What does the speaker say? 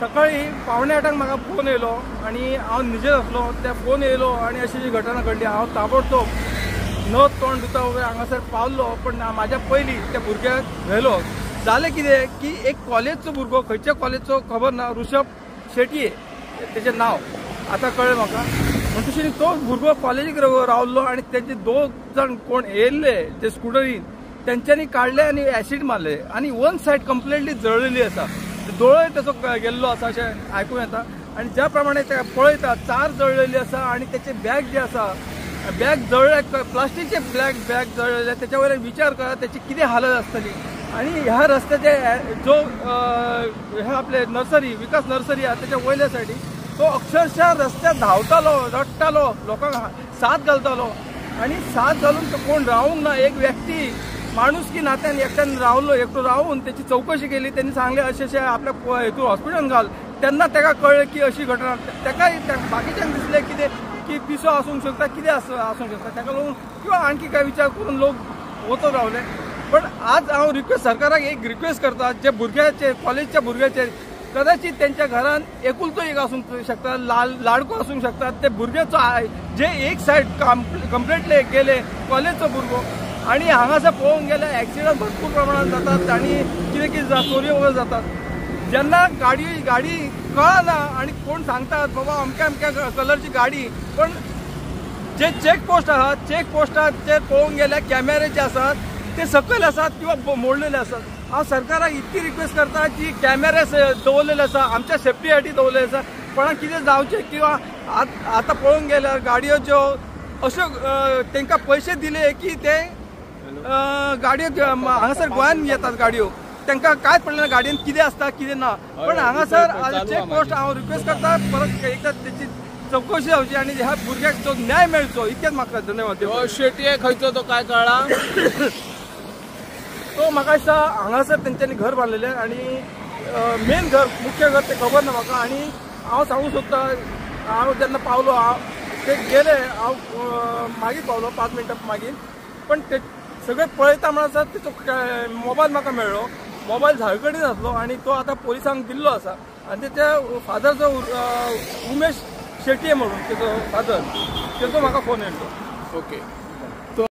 सकाळी 7:45 म्हाका फोन येयलो आणि हांव न्हिदेर आसलो. त्या फोन येयलो आणि अशी जी घटना घडली. हांव ताबडतोब न तोंड धुता हांगासर पावलो. पण म्हाज्या पयलीं त्या भुरग्याक व्हेलो. जालें कितें की एक कॉलेजचो भुरगो, खंयच्या कॉलेजचो खबर ना, ऋषभ शेटये तेजें नांव आतां कळ्ळें म्हाका. म्हणटकीर तो भुरगो कॉलेजीक रावल्लो आणि तेजे 2 जण कोण येयल्ले ते स्कुटरीन तेंच्यांनी काडले आणि एसीड मारले आणि वन सायड कंप्लिटली जळलेली आसा. दोळोय तेचो गेल्लो आसा अशें आयकूं येता. आनी ज्या प्रमाणे ते पळयता 4 जळलेली आसा आणि तेचे बॅग जे आसा, बॅग जळले, प्लास्टीकचे बॅग जळलेले. त्याच्या वयल्यान विचार करा त्याची कितें हालत आसतली. आणि ह्या रस्त्याचे जो हे आपले नर्सरी, विकास नर्सरी आहा त्याच्या वयल्या सायडीक तो अक्षरशः रस्त्यार धांवतालो, रडटालो, लोकांक साथ घालतालो. आणि साथ घालून तो कोण रावूंक ना. एक व्यक्ती माणुसकी नात्यान एकट्यान रावलो, एकटो रावून त्याची चौकशी केली. त्यांनी सांगले अशें आपल्या हेतून हॉस्पिटलान घाल. तेन्ना ताका कळ्ळें की अशी घटना. ताकाय बाकीच्यांक दिसलें कितें की पिसो आसूंक शकता, कितें आसूंक शकता. ताका लागून किंवा आणखी काय विचार करून लोक वचत रावले. पण आज हांव सरकाराक एक रिक्वेस्ट करता, जे भुरग्याचे कॉलेजच्या भुरग्याचे कदाचित त्यांच्या घरान एकुलतो एक आसूंक शकता, लाडको आसूंक शकता. ते भुरग्याचो जे एक सायड कंप्लिटली गेले कॉलेजचो भुरगो. आणि हांगासर पळोवंक गेल्यार एक्सिडंट भरपूर प्रमाणात जातात आणि कितें कितें चोरी वगैरे जातात. जेन्ना गाडी कळना आणि कोण सांगतात बाबा अमक्या कलरची गाडी, पण जे चेकपोस्ट आहात चेकपोस्टाचेर पळोवंक गेल्यार कॅमेरे जे आसात ते सकयल आसात किंवा मोडलेले आसात. हांव सरकाराक इतकी रिक्वेस्ट करता की कॅमेरे दवरलेले आसा, आमच्या सेफ्टी खातीर दवरलेले आसा. कोणाक कितें जावचें किंवा आतां पळोवंक गेल्यार गाडयो ज्यो अश्यो तांकां पयशे दिले की ते गाडयो हांगासर गोंयान येतात गाडयो, तांकां कांयच पडलें गाडयेन कितें आसता कितें ना. पण हांगासर चेकपोस्ट हांव रिक्वेस्ट करता परत एकदा तेची चौकशी जावची आणि ह्या भुरग्याक जो न्याय मेळचो इतकेच म्हाका धन्यवाद. शेटये खंयचो तो काय कळ्ळा? तो म्हाका दिसता हांगासर तेंच्यांनी घर बांदलेलें आणि मेन घर, मुख्य घर ते खबर ना म्हाका. आणि हांव सांगूंक सोदता, हांव जेन्ना पावलो ते गेले, हांव मागीर पावलो 5 मिनटां मागीर. पण ते सगळे पळयता म्हणून आसा तेचो मोबायल म्हाका मेळ्ळो. मोबायल झाड कडेन आसलो आणि तो आतां पोलिसांक दिल्लो आसा. आणि तेच्या फादरचो उमेश शेटये म्हणून तेचो फादर, तेचो म्हाका फोन येयलो. ओके.